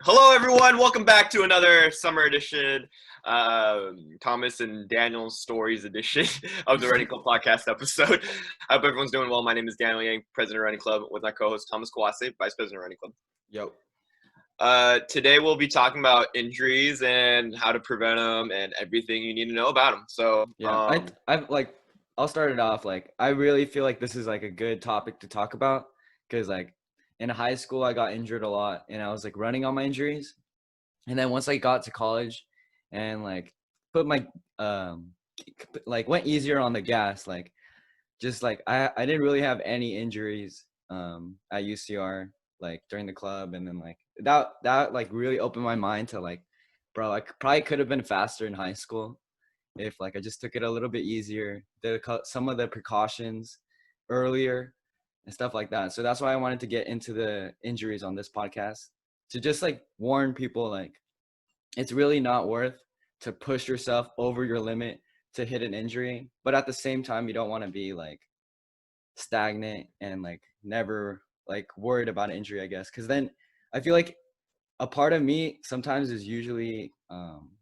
Hello, everyone. Welcome back to another summer edition, Thomas and Daniel's Stories edition of the Running Club podcast episode. I hope everyone's doing well. My name is Daniel Yang, President of Running Club, with my co-host Thomas Kawase, Vice President of Running Club. Yep. Today we'll be talking about injuries and how to prevent them and everything you need to know about them. So Yeah, I'll start it off. I really feel like this is like a good topic to talk about because in high school I got injured a lot and I was running on my injuries, and then once I got to college and put my went easier on the gas, I didn't really have any injuries at UCR during the club, and then that really opened my mind to bro, I probably could have been faster in high school if I just took it a little bit easier, some of the precautions earlier and stuff like that. So that's why I wanted to get into the injuries on this podcast, to just warn people it's really not worth to push yourself over your limit to hit an injury, but at the same time you don't want to be stagnant and never worried about an injury, I guess, because then I feel like a part of me sometimes is usually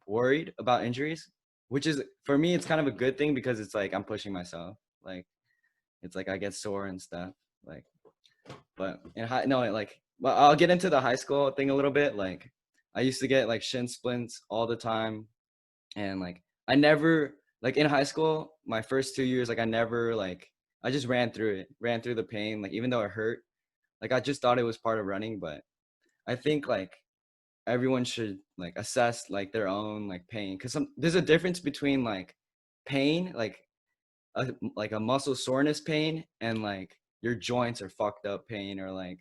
worried about injuries, which is, for me, it's kind of a good thing because it's I'm pushing myself. It's I get sore and stuff. But in high, no, well, I'll get into the high school thing a little bit. I used to get shin splints all the time, and I never in high school, my first 2 years, I never I just ran through the pain, even though it hurt. I just thought it was part of running, but I think everyone should assess their own pain, because there's a difference between pain, a muscle soreness pain, and your joints are fucked up pain, or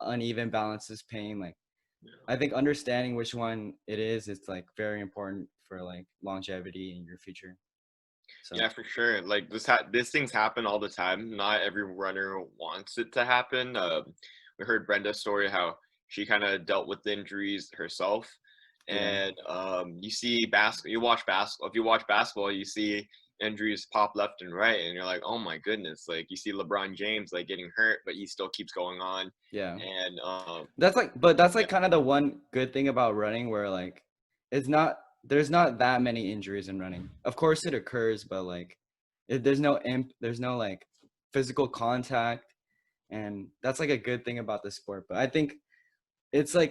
uneven balances pain. I think understanding which one it is very important for longevity in your future. So yeah, for sure. This things happen all the time. Not every runner wants it to happen. We heard Brenda's story how she kind of dealt with injuries herself, yeah. and you see basketball. You watch basketball. If you watch basketball, you see injuries pop left and right, and you're like, oh my goodness! You see LeBron James getting hurt, but he still keeps going on. Yeah. And But that's yeah, kind of the one good thing about running, where it's not there's not that many injuries in running. Of course it occurs, but there's no physical contact, and that's a good thing about the sport. But I think it's a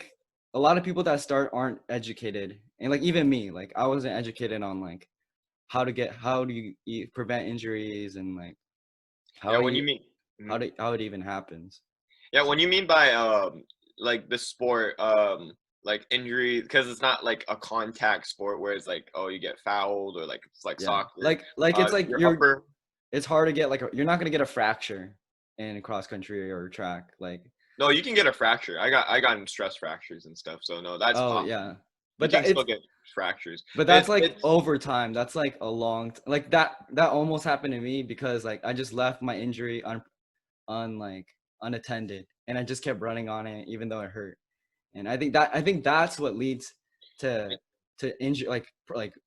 lot of people that start aren't educated, and even me, I wasn't educated on how do you prevent injuries, and yeah. how When you you mean mhm. how it even happens. Yeah, when So you mean by the sport injury, because it's not a contact sport where it's oh, you get fouled, or it's like yeah, soccer. it's Your upper it's hard to get you're not going to get a fracture in cross country or track, No, you can get a fracture. I got in stress fractures and stuff, so no, that's oh possible. yeah, You but can still get fractures. that's It's over time. That's a long that almost happened to me, because I just left my injury on unattended, and I just kept running on it even though it hurt. And I think that's what leads to injury,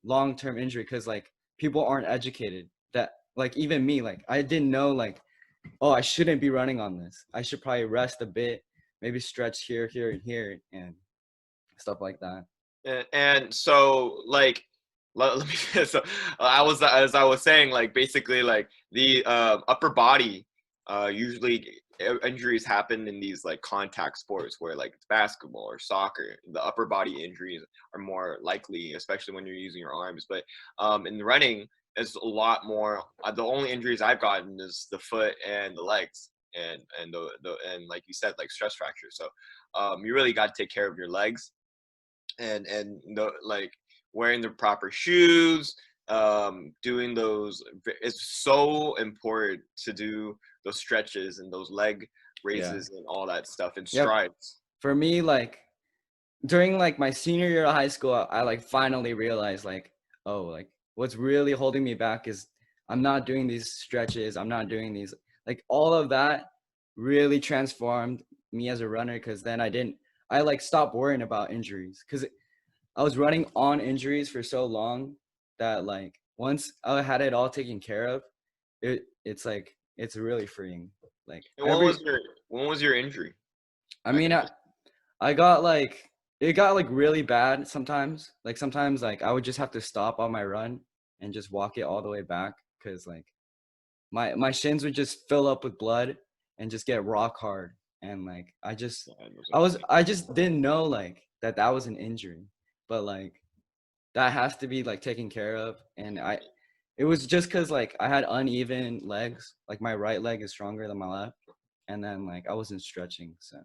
long-term injury, because people aren't educated, that even me, I didn't know oh, I shouldn't be running on this. I should probably rest a bit, maybe stretch here and here, and stuff like that. and so let me so I was as I was saying, basically the upper body usually injuries happen in these contact sports where it's basketball or soccer. The upper body injuries are more likely, especially when you're using your arms. But in running, it's a lot more. The only injuries I've gotten is the foot and the legs, and and like you said, stress fractures. So you really got to take care of your legs, and wearing the proper shoes, doing those. It's so important to do those stretches and those leg Yeah. raises and all that stuff, and Yep. strides. For me, during my senior year of high school, I finally realized oh, what's really holding me back is I'm not doing these stretches. I'm not doing these, all of that really transformed me as a runner, because then I stopped worrying about injuries, because I was running on injuries for so long that once I had it all taken care of, it's really freeing. And Every when was your injury? I I mean, can just I got it got like really bad sometimes. Like sometimes like I would just have to stop on my run and just walk it all the way back because like my shins would just fill up with blood and just get rock hard. And like Yeah, those are the things. I just didn't know like that was an injury, but like that has to be like taken care of. And it was just because like I had uneven legs. Like my right leg is stronger than my left, and then like I wasn't stretching, so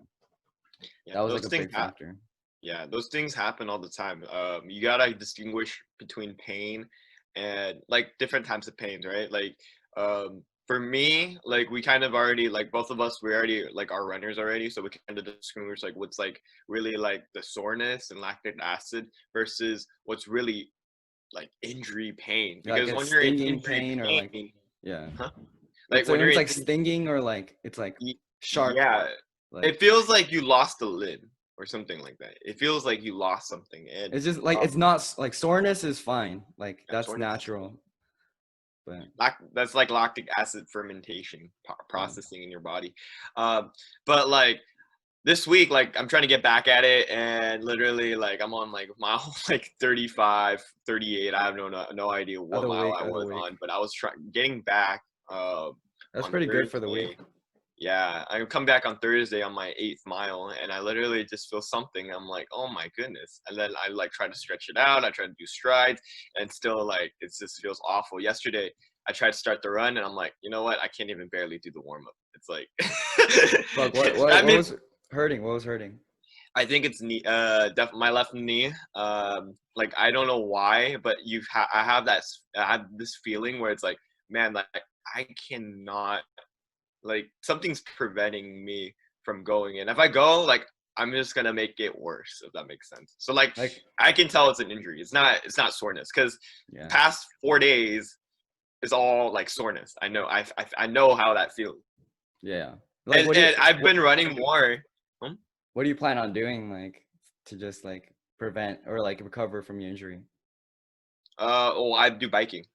Yeah, that was like those a things big factor. Yeah, those things happen all the time. You gotta distinguish between pain and like different types of pains, right? Like, for me, like we kind of already like both of us, we already like are runners already, so we kind of distinguish like what's like really like the soreness and lactic acid versus what's really like injury pain. Like Because a when you're in stinging injury pain or like pain, yeah. huh? Like It's when when you're it's in, like stinging or like it's like sharp. yeah, Like it feels like you lost a limb or something like that. It feels like you lost something, and it's just like um, it's not like soreness is fine. Like yeah, that's soreness is natural. But that's like lactic acid fermentation yeah. processing in your body. Um, but like this week, like I'm trying to get back at it, and literally like I'm on like mile like 35, 38. I have no idea what mile I Other was week. on, but I was trying getting back That's on pretty good for the week. Thursday. Yeah, I come back on Thursday on my 8th mile, and I literally just feel something. I'm like, oh my goodness. And then I like try to stretch it out. I try to do strides, and still like it just feels awful. Yesterday, I tried to start the run, and I'm like, you know what? I can't even barely do the warm up. It's like, Fuck, I what mean, was hurting? What was hurting? I think it's knee, my left knee. Like I don't know why, but I have I have this feeling where it's like, man, like I cannot like something's preventing me from going in. If I go, like I'm just gonna make it worse, if that makes sense. So like Like I can tell it's an injury. It's not soreness because yeah. past 4 days is all like soreness. I know how that feels. Yeah. Like And I've been running more. Hmm? what do you plan on doing like to just like prevent or like recover from your injury? Oh, I do biking.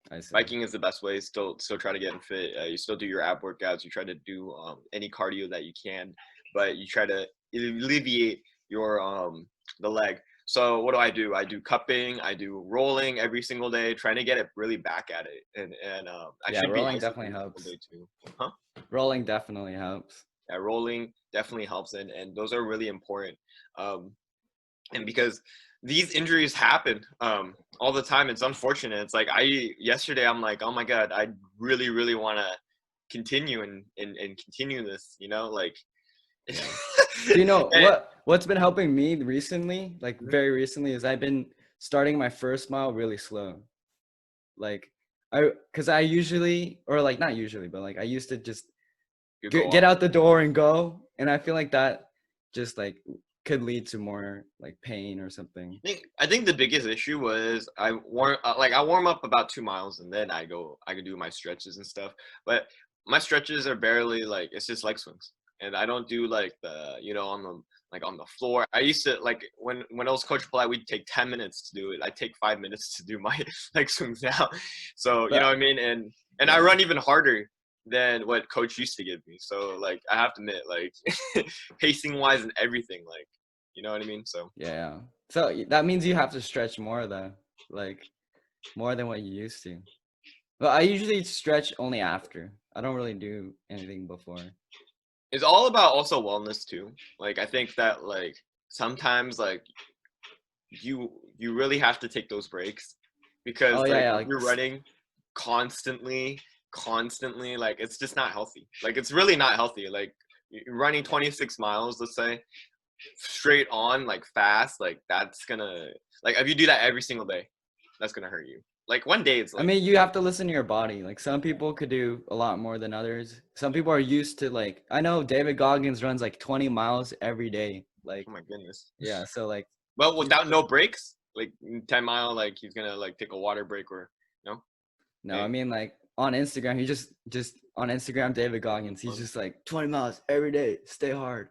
I see. Biking is the best way. Still try to get fit. You still do your ab workouts. You try to do any cardio that you can, but you try to alleviate your the leg. So what do? I do cupping. I do rolling every single day, trying to get it really back at it. And I Yeah, should be rolling icing definitely every single helps. day too. Huh? Rolling definitely helps. Yeah, rolling definitely helps, and those are really important. Um, and because these injuries happen all the time, it's unfortunate. It's like yesterday I'm like, oh my god, I really want to continue and continue this, like Yeah. Do you know and, what's been helping me recently, like very recently, is I've been starting my first mile really slow. Like cuz I usually or like not usually, but like I used to just you go get off. out the door and go, and I feel like that just like could lead to more like pain or something. I think the biggest issue was I warm up about 2 miles, and then I can do my stretches and stuff, but my stretches are barely like it's just leg swings, and I don't do like the on the like on the floor. I used to like when I was Coach Polite, we'd take 10 minutes to do it. I take 5 minutes to do my leg swings now, so you know what I But mean, and I yeah. run even harder than what Coach used to give me. So like I have to admit, like pacing wise and everything, like you know what I mean. So. Yeah. So that means you have to stretch more though, like more than what you used to. But I usually stretch only after. I don't really do anything before. It's all about also wellness too. Like I think that like sometimes like you really have to take those breaks Oh because yeah, like yeah, if you're running constantly, like it's just not healthy. Like it's really not healthy. Like you're running 26 miles, let's say, straight on like fast, like that's gonna like if you do that every single day, that's gonna hurt you. Like one day it's I like mean, you have to listen to your body. Like some people could do a lot more than others. Some people are used to like I know David Goggins runs like 20 miles every day. Like oh my goodness. yeah, so like But he's without no breaks, like 10 mile, like he's gonna like take a water break or no. no, I Hey, mean like on Instagram, he just on Instagram David Goggins, he's just like 20 miles every day, stay hard.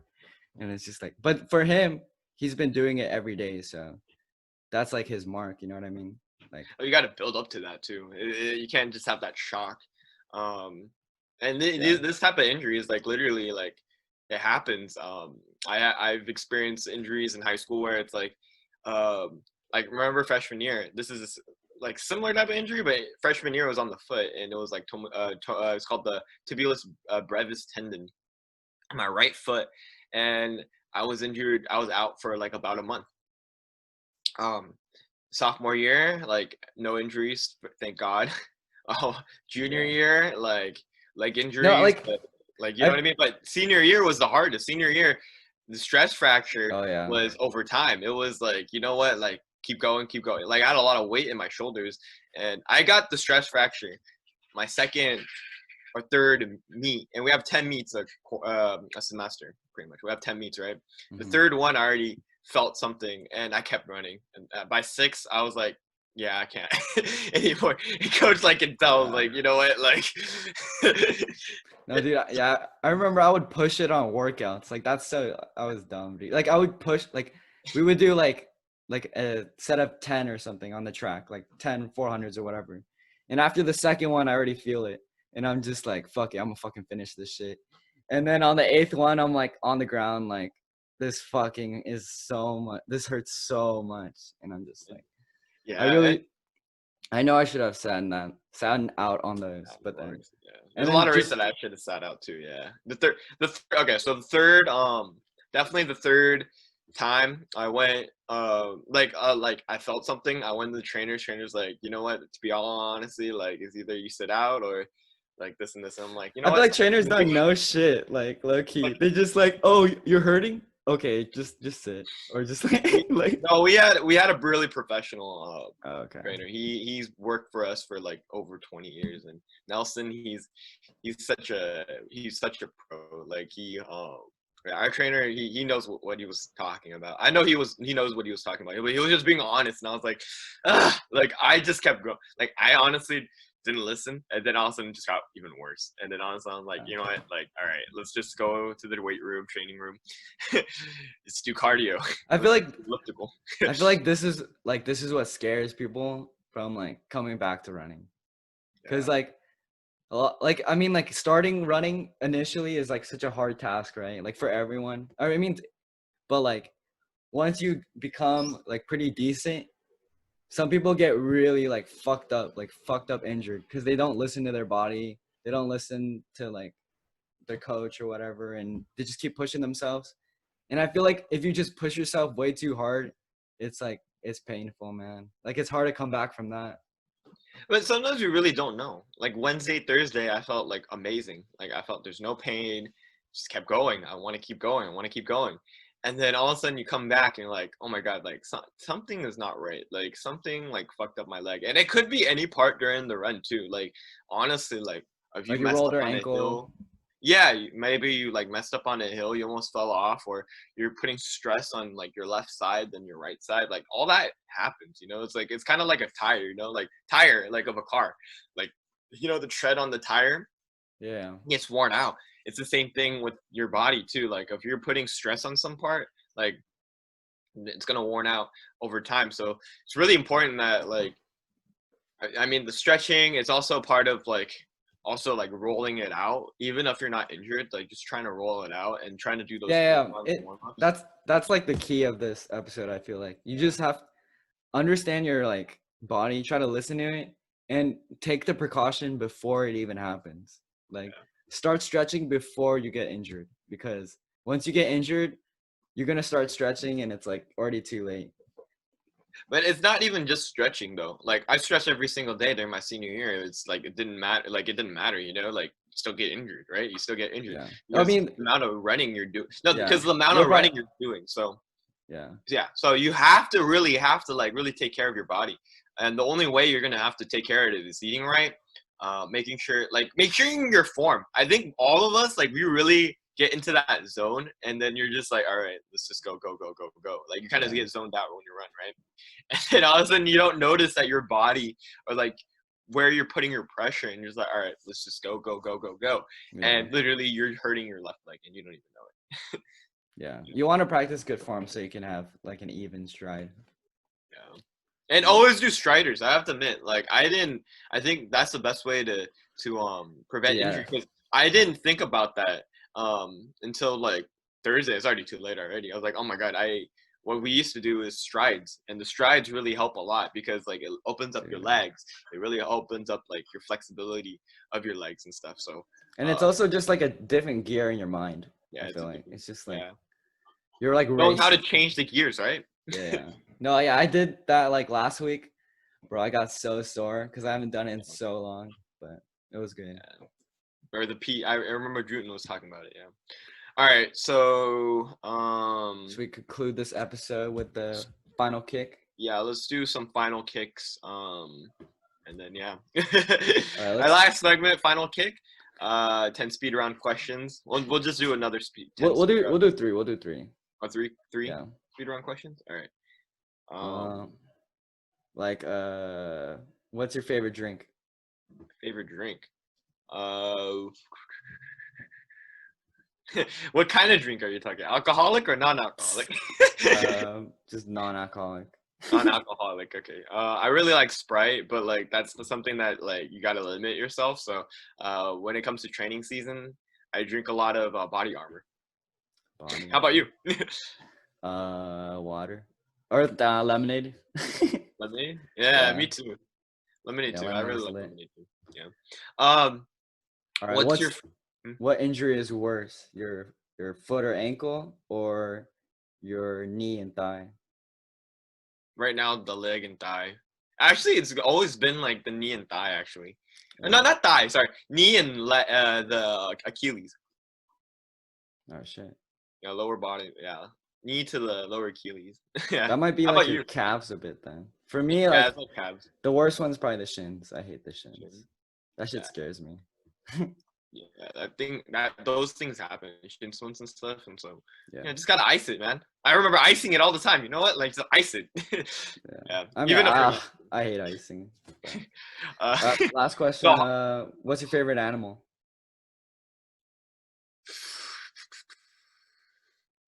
And it's just like but for him, he's been doing it every day, so that's like his mark, you know what I mean? Like oh, you got to build up to that too. You can't just have that shock. And yeah. this type of injury is like literally like it happens. I've experienced injuries in high school where it's like remember freshman year. This is like similar type of injury, but freshman year was on the foot, and it was like it's called the tibialis brevis tendon on my right foot, and I was injured. I was out for like about a month. Um, Sophomore year, like no injuries, thank God. Oh, junior Yeah. year, like No, injuries, like but like you know what I. I mean. But senior year was the hardest. Senior year, the stress fracture Oh yeah. was over time. It was like you know what, like keep going, keep going. Like I had a lot of weight in my shoulders, and I got the stress fracture my second or third meet, and we have 10 meets a semester, pretty much. We have 10 meets, right? The Hmm. third one, I already felt something, and I kept running. And by six, I was like, yeah, I can't anymore. And coach like can tell, Yeah. like, you know what, like, No, dude. Yeah, I remember I would push it on workouts. Like that's so I was dumb, dude. Like I would push like we would do like a set of 10 or something on the track, like 10 400s or whatever. And after the second one, I already feel it, and I'm just like, fuck it, I'm gonna fucking finish this shit. And then on the eighth one, I'm like on the ground, like this fucking is so much. This hurts so much, and I'm just like, I yeah, and really, I know I should have sat out on those, but then afterwards, yeah. There's and a lot then of races just that I should have sat out too. Yeah, okay, so the third, definitely the third time I went, like I felt something. I went to the trainer's like, you know what? To be all honestly, like, it's either you sit out or like this and this. And I'm like, you know I feel what? like trainers don't know shit, like low key. They just like, oh, you're hurting? Okay, just sit or just we, like. no, we had a really professional Oh, okay. trainer. He's worked for us for like over 20 years, and Nelson, he's such a pro. Like yeah, our trainer, he knows what he was talking about. I know he knows what he was talking about, but he was just being honest, and I was like, ugh, like I just kept going. Like I honestly didn't listen, and then all of a sudden it just got even worse. And then honestly, I'm like, Yeah. you know what? Like, all right, let's just go to the weight room, training room. Let's do cardio. I feel Let's like do elliptical. I feel like this is what scares people from like coming back to running. Cause Yeah. like a lot, like I mean like starting running initially is like such a hard task, right? Like for everyone. I mean, but like once you become like pretty decent, some people get really like fucked up injured because they don't listen to their body. They don't listen to like their coach or whatever, and they just keep pushing themselves. And I feel like if you just push yourself way too hard, it's like it's painful, man. Like it's hard to come back from that. But sometimes you really don't know. Like Wednesday, Thursday, I felt like amazing. Like I felt there's no pain. Just kept going. I want to keep going. I want to keep going. And then all of a sudden you come back and you're like, oh my God, like something is not right. Like something like fucked up my leg. And it could be any part during the run too. Like honestly, like if you Like you messed rolled up their on a ankle. hill, yeah, maybe you like messed up on a hill, you almost fell off, or you're putting stress on like your left side than your right side. Like all that happens, you know. It's like it's kind of like a tire, you know, like tire like of a car. Like the tread on the tire Yeah. gets worn out. It's the same thing with your body too. Like if you're putting stress on some part, like it's gonna worn out over time. So it's really important that like I mean, the stretching is also part of like also like rolling it out, even if you're not injured, like just trying to roll it out and trying to do those Yeah, yeah. warm ups. That's like the key of this episode, I feel like. You just have to understand your like body, try to listen to it, and take the precaution before it even happens. Like start stretching before you get injured, because once you get injured, you're gonna start stretching and it's like already too late. But it's not even just stretching though. Like I stretched every single day during my senior year. It's like it didn't matter. Like it didn't matter, you know. Like you still get injured, right? You still get injured Yeah. I because mean, the amount of running you're doing. No, yeah. because the amount You'll of probably running you're doing. So yeah. yeah, so you have to like really take care of your body, and the only way you're gonna have to take care of it is eating right, making sure your form. I think all of us like we really get into that zone, and then you're just like, all right, let's just go go go go go. Like you kind of Yeah. get zoned out when you run, right? And then all of a sudden you don't notice that your body or like where you're putting your pressure, and you're just like, all right, let's just go go go go go, Yeah. and literally you're hurting your left leg and you don't even know it. Yeah. You want to practice good form so you can have like an even stride. Yeah. And Yeah. always do striders. I have to admit, like I think that's the best way to prevent Yeah. injury because I didn't think about that. until like Thursday. It's already too late already. I was like, oh my god, what we used to do is strides, and the strides really help a lot because like it opens up your legs. It really opens up like your flexibility of your legs and stuff. So And it's also just like a different gear in your mind. yeah, I feel like it's just like yeah. you're like Knowing how to racing. change the gears, right? Yeah. No, yeah, I did that like last week. Bro, I got so sore because I haven't done it in so long, but it was good. Yeah. Or the P. I remember Druten was talking about it. Yeah. All right. So Should we conclude this episode with the final kick? yeah, let's do some final kicks. And then yeah. All right, Our last segment, final kick. 10 speed round questions. We'll just do another speed. We'll do three. We'll do three. Oh, three Yeah. speed round questions. All right. Like what's your favorite drink? Favorite drink. What kind of drink are you talking? Alcoholic or non-alcoholic? Just non-alcoholic. Non-alcoholic. Okay. I really like Sprite, but like that's something that like you gotta limit yourself. So, when it comes to training season, I drink a lot of Body Armor. How about you? Water or lemonade. Lemonade? Yeah, Yeah. me too. Lemonade too. I really like lemonade too. Yeah. All right. What's your what injury is worse? Your foot or ankle, or your knee and thigh? right now? The leg and thigh. Actually, it's always been like the knee and thigh. Actually, Yeah. no, not thigh. Sorry, knee and the Achilles. Oh shit. Yeah, lower body. Yeah, knee to the lower Achilles. Yeah. That might be How like about your you? calves a bit then. For me, Yeah, like it's like calves. the worst one's probably the shins. I hate the shins. Shins. That shit Yeah. scares me. Yeah, I think that those things happen, shin splints and stuff, and so Yeah. just gotta ice it, man. I remember icing it all the time. You know what? Like just ice it. Yeah. I mean, Even I hate icing. Last question. What's your favorite animal?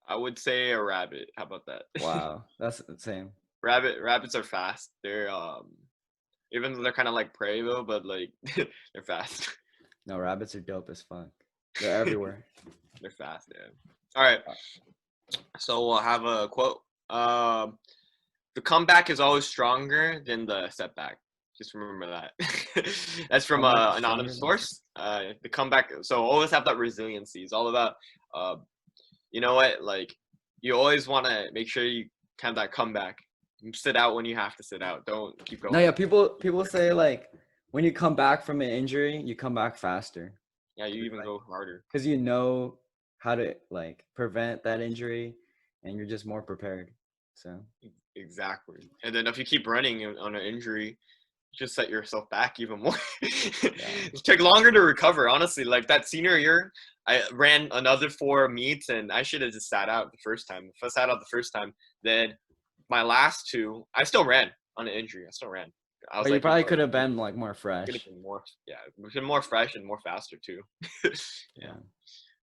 I would say a rabbit. How about that? Wow, that's the same. Rabbits are fast. They're even though they're kind of like prey though, but like they're fast. No, rabbits are dope as fuck. They're everywhere. They're fast, yeah. All right. So we'll have a quote. The comeback is always stronger than the setback. Just remember that. That's from an anonymous source. The comeback. So always have that resiliency. It's all about, you know what? Like you always want to make sure you have that comeback. You sit out when you have to sit out. Don't keep going. No, yeah. People say like when you come back from an injury, you come back faster. Yeah, you even go harder. Because you know how to like prevent that injury, and you're just more prepared. So exactly. And then if you keep running on an injury, just set yourself back even more. It took longer to recover, honestly. Like that senior year, I ran another 4 meets, and I should have just sat out the first time. If I sat out the first time, then my last 2, I still ran on an injury. I still ran. I was but you probably could have been like more fresh. Been more fresh and more faster too. Yeah.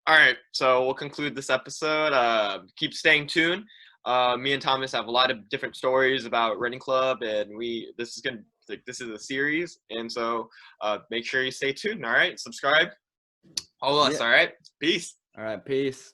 All right, so we'll conclude this episode. Keep staying tuned. Me and Thomas have a lot of different stories about running club, and this is a series, and so make sure you stay tuned. All right, subscribe. Follow us. All right, peace. All right, peace.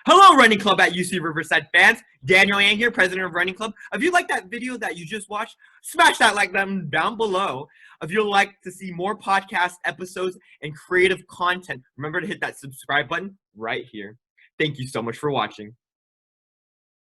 Hello, Running Club at UC Riverside fans. Daniel Yang here, president of Running Club. If you like that video that you just watched, smash that like button down below. If you'd like to see more podcast episodes and creative content, remember to hit that subscribe button right here. Thank you so much for watching.